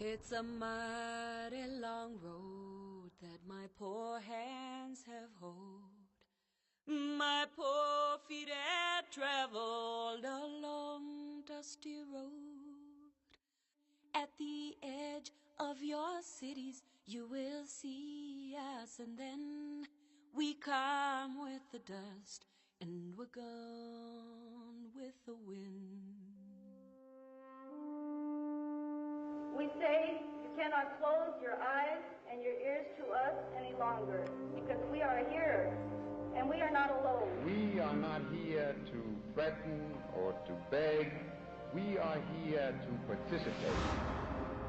It's a mighty long road that my poor hands have hoed. My poor feet have traveled a long dusty road. At the edge of your cities you will see us, and then we come with the dust and we're gone with the wind. We say you cannot close your eyes and your ears to us any longer, because we are here and we are not alone. We are not here to threaten or to beg. We are here to participate.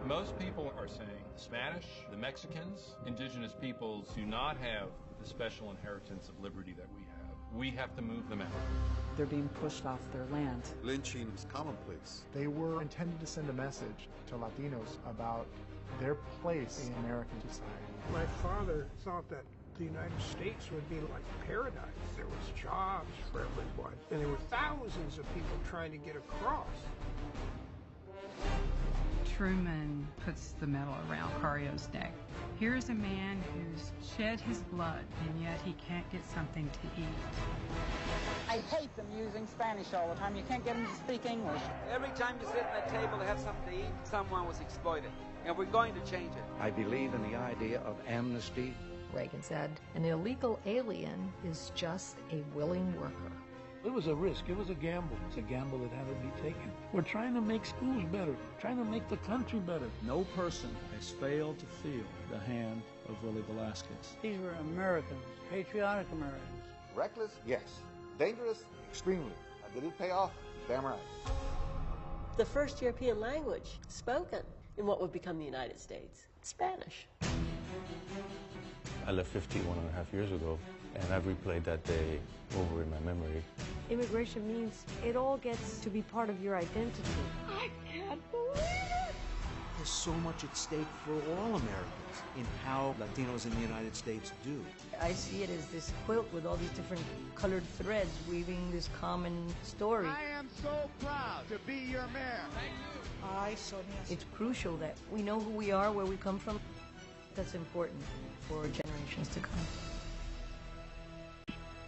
Most people are saying Spanish, the Mexicans, indigenous peoples do not have the special inheritance of liberty that we have. We have to move them out. They're being pushed off their land. Lynching is commonplace. They were intended to send a message to Latinos about their place in American society. My father thought that the United States would be like paradise. There was jobs for everyone, and there were thousands of people trying to get across. Truman puts the medal around Carrio's neck. Here's a man who's shed his blood, and yet he can't get something to eat. I hate them using Spanish all the time. You can't get them to speak English. Every time you sit at that table to have something to eat, someone was exploited. And we're going to change it. I believe in the idea of amnesty. Reagan said, an illegal alien is just a willing worker. It was a risk. It was a gamble. It's a gamble that had to be taken. We're trying to make schools better, trying to make the country better. No person has failed to feel the hand of Willie Velasquez. These were Americans, patriotic Americans. Reckless? Yes. Dangerous? Extremely. Did it pay off? Damn right. The first European language spoken in what would become the United States, Spanish. I left 51 and a half years ago, and I've replayed that day over in my memory. Immigration means it all gets to be part of your identity. I can't believe it! There's so much at stake for all Americans in how Latinos in the United States do. I see it as this quilt with all these different colored threads weaving this common story. I am so proud to be your mayor. Thank you. Sonia. It's crucial that we know who we are, where we come from. That's important for generations to come.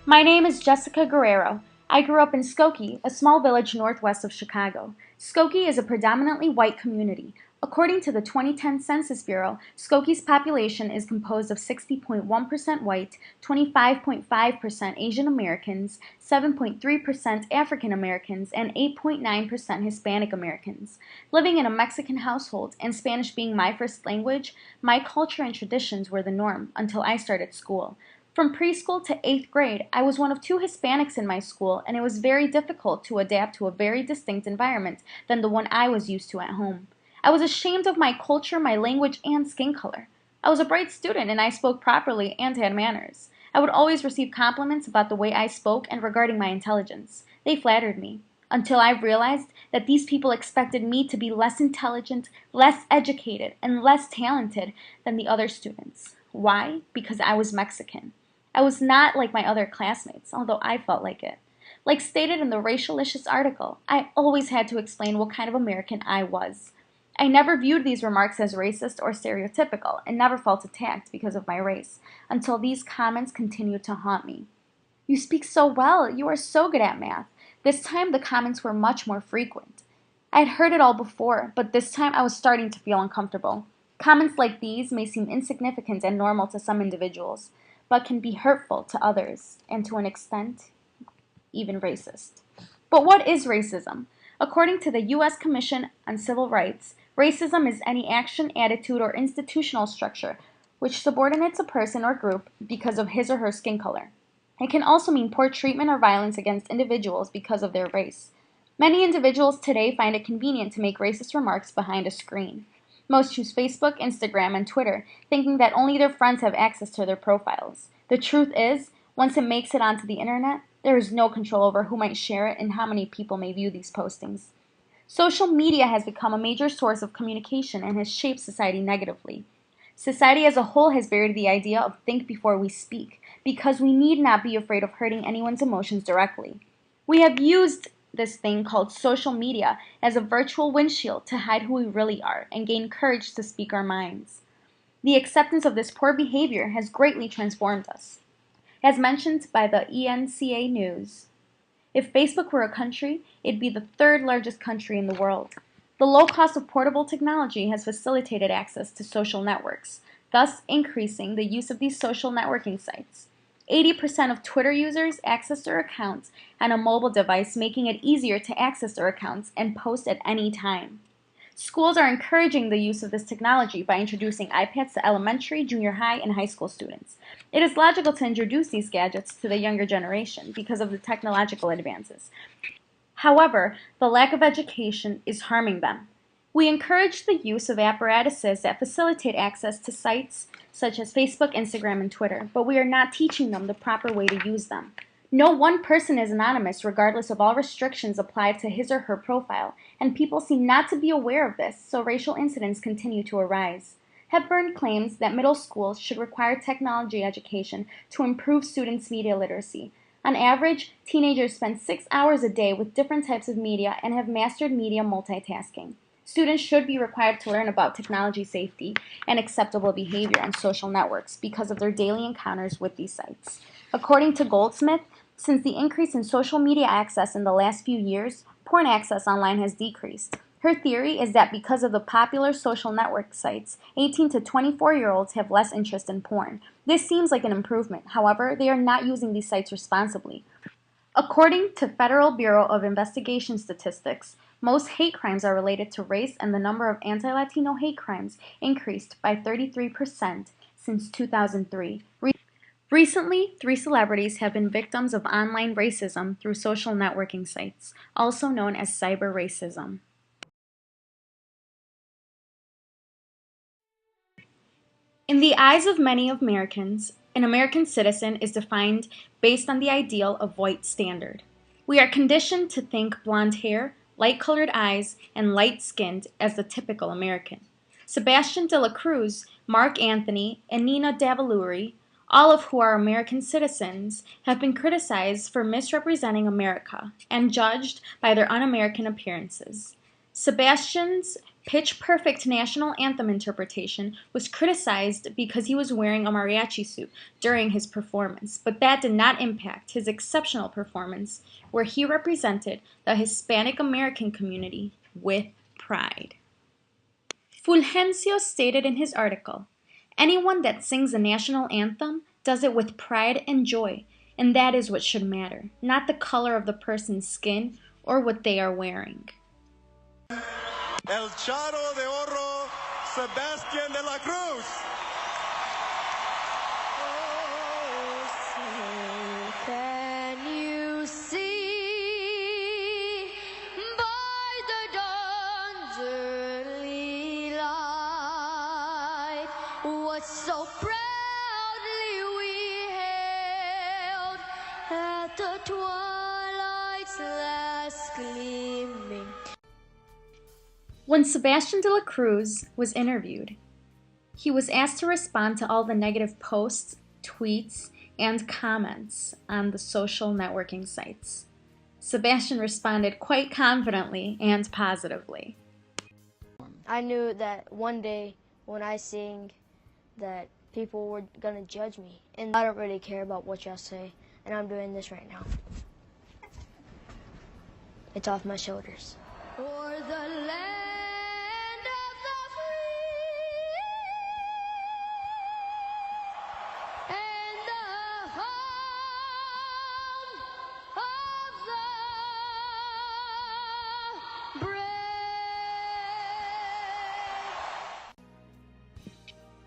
My name is Jessica Guerrero. I grew up in Skokie, a small village northwest of Chicago. Skokie is a predominantly white community. According to the 2010 Census Bureau, Skokie's population is composed of 60.1% white, 25.5% Asian Americans, 7.3% African Americans, and 8.9% Hispanic Americans. Living in a Mexican household and Spanish being my first language, my culture and traditions were the norm until I started school. From preschool to 8th grade, I was one of 2 Hispanics in my school, and it was very difficult to adapt to a very distinct environment than the one I was used to at home. I was ashamed of my culture, my language, and skin color. I was a bright student, and I spoke properly and had manners. I would always receive compliments about the way I spoke and regarding my intelligence. They flattered me, until I realized that these people expected me to be less intelligent, less educated, and less talented than the other students. Why? Because I was Mexican. I was not like my other classmates, although I felt like it. Like stated in the Racialicious article, I always had to explain what kind of American I was. I never viewed these remarks as racist or stereotypical, and never felt attacked because of my race, until these comments continued to haunt me. You speak so well, you are so good at math. This time the comments were much more frequent. I had heard it all before, but this time I was starting to feel uncomfortable. Comments like these may seem insignificant and normal to some individuals, but can be hurtful to others, and to an extent, even racist. But what is racism? According to the U.S. Commission on Civil Rights, racism is any action, attitude, or institutional structure which subordinates a person or group because of his or her skin color. It can also mean poor treatment or violence against individuals because of their race. Many individuals today find it convenient to make racist remarks behind a screen. Most choose Facebook, Instagram, and Twitter, thinking that only their friends have access to their profiles. The truth is, once it makes it onto the internet, there is no control over who might share it and how many people may view these postings. Social media has become a major source of communication and has shaped society negatively. Society as a whole has buried the idea of think before we speak, because we need not be afraid of hurting anyone's emotions directly. We have used this thing called social media as a virtual windshield to hide who we really are and gain courage to speak our minds. The acceptance of this poor behavior has greatly transformed us. As mentioned by the ENCA News, if Facebook were a country, it'd be the third largest country in the world. The low cost of portable technology has facilitated access to social networks, thus increasing the use of these social networking sites. 80% of Twitter users access their accounts on a mobile device, making it easier to access their accounts and post at any time. Schools are encouraging the use of this technology by introducing iPads to elementary, junior high, and high school students. It is logical to introduce these gadgets to the younger generation because of the technological advances. However, the lack of education is harming them. We encourage the use of apparatuses that facilitate access to sites such as Facebook, Instagram, and Twitter, but we are not teaching them the proper way to use them. No one person is anonymous regardless of all restrictions applied to his or her profile, and people seem not to be aware of this, so racial incidents continue to arise. Hepburn claims that middle schools should require technology education to improve students' media literacy. On average, teenagers spend 6 hours a day with different types of media and have mastered media multitasking. Students should be required to learn about technology safety and acceptable behavior on social networks because of their daily encounters with these sites. According to Goldsmith, since the increase in social media access in the last few years, porn access online has decreased. Her theory is that because of the popular social network sites, 18 to 24-year-olds have less interest in porn. This seems like an improvement. However, they are not using these sites responsibly. According to Federal Bureau of Investigation statistics, most hate crimes are related to race, and the number of anti-Latino hate crimes increased by 33% since 2003. Recently, 3 celebrities have been victims of online racism through social networking sites, also known as cyber racism. In the eyes of many Americans, an American citizen is defined based on the ideal of white standard. We are conditioned to think blonde hair, light-colored eyes, and light-skinned as the typical American. Sebastian de la Cruz, Mark Anthony, and Nina Davalluri, all of who are American citizens, have been criticized for misrepresenting America and judged by their un-American appearances. Sebastian's pitch-perfect national anthem interpretation was criticized because he was wearing a mariachi suit during his performance, but that did not impact his exceptional performance, where he represented the Hispanic American community with pride. Fulgencio stated in his article, "Anyone that sings the national anthem does it with pride and joy, and that is what should matter, not the color of the person's skin or what they are wearing." El Charro de Oro, Sebastian de la Cruz. Can you see by the dawn's early light what so proudly we hailed at the twilight's last gleaming? When Sebastian de la Cruz was interviewed, he was asked to respond to all the negative posts, tweets, and comments on the social networking sites. Sebastian responded quite confidently and positively. I knew that one day when I sing that people were going to judge me, and I don't really care about what y'all say, and I'm doing this right now. It's off my shoulders. For the land of the free and the home of the brave.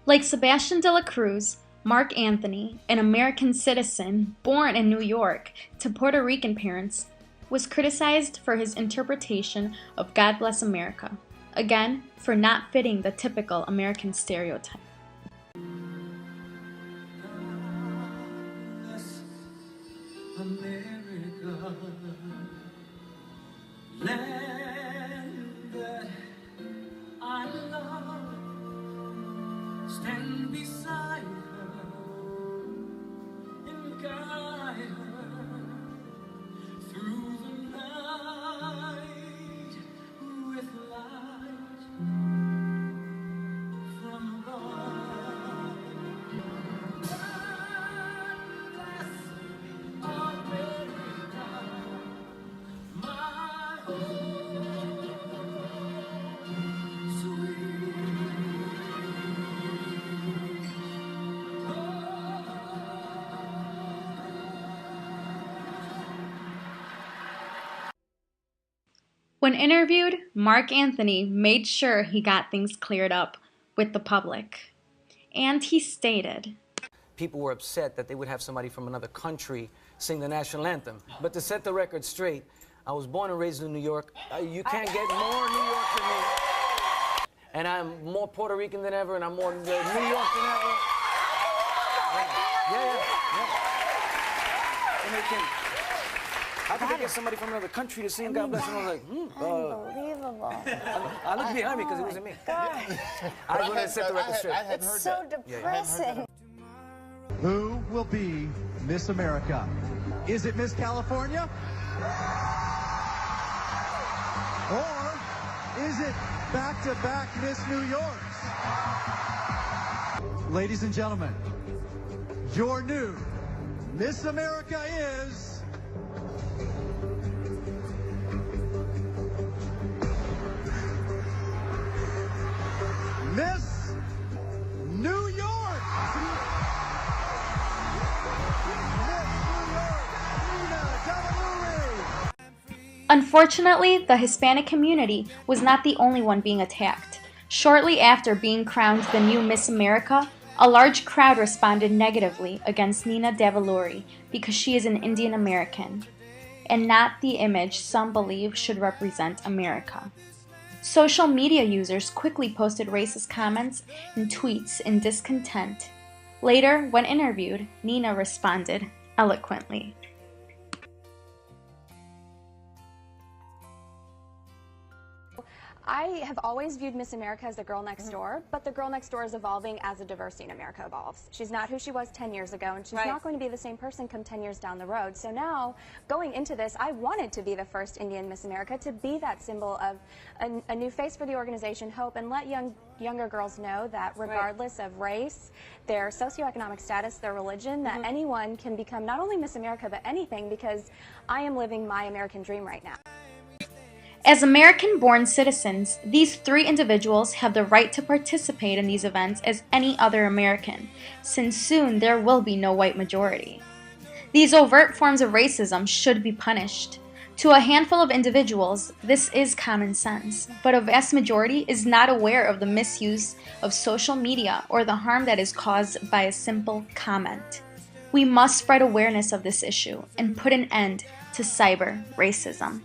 Like Sebastian de la Cruz, Mark Anthony, an American citizen born in New York to Puerto Rican parents, was criticized for his interpretation of God Bless America, again, for not fitting the typical American stereotype. America, land that I love, stand beside her and guide her through the night. When interviewed, Mark Anthony made sure he got things cleared up with the public. And he stated, people were upset that they would have somebody from another country sing the national anthem. But to set the record straight, I was born and raised in New York. You can't get more New York than me. And I'm more Puerto Rican than ever, and I'm more New York than ever. Yeah. How could they get somebody from another country to sing God Bless? And I was like, Unbelievable. I looked behind me because it wasn't me. I just wanted to set the record straight. It's so depressing. Who will be Miss America? Is it Miss California? Or is it back-to-back Miss New Yorks? Ladies and gentlemen, your new Miss America is... Miss New York! Unfortunately, the Hispanic community was not the only one being attacked. Shortly after being crowned the new Miss America, a large crowd responded negatively against Nina DeValori because she is an Indian American, and not the image some believe should represent America. Social media users quickly posted racist comments and tweets in discontent. Later, when interviewed, Nina responded eloquently. I have always viewed Miss America as the girl next door, but the girl next door is evolving as the diversity in America evolves. She's not who she was 10 years ago, and she's not going to be the same person come 10 years down the road. So now, going into this, I wanted to be the first Indian Miss America, to be that symbol of a new face for the organization, hope, and let younger girls know that regardless of race, their socioeconomic status, their religion, that anyone can become not only Miss America, but anything, because I am living my American dream right now. As American-born citizens, these three individuals have the right to participate in these events as any other American, since soon there will be no white majority. These overt forms of racism should be punished. To a handful of individuals, this is common sense, but a vast majority is not aware of the misuse of social media or the harm that is caused by a simple comment. We must spread awareness of this issue and put an end to cyber racism.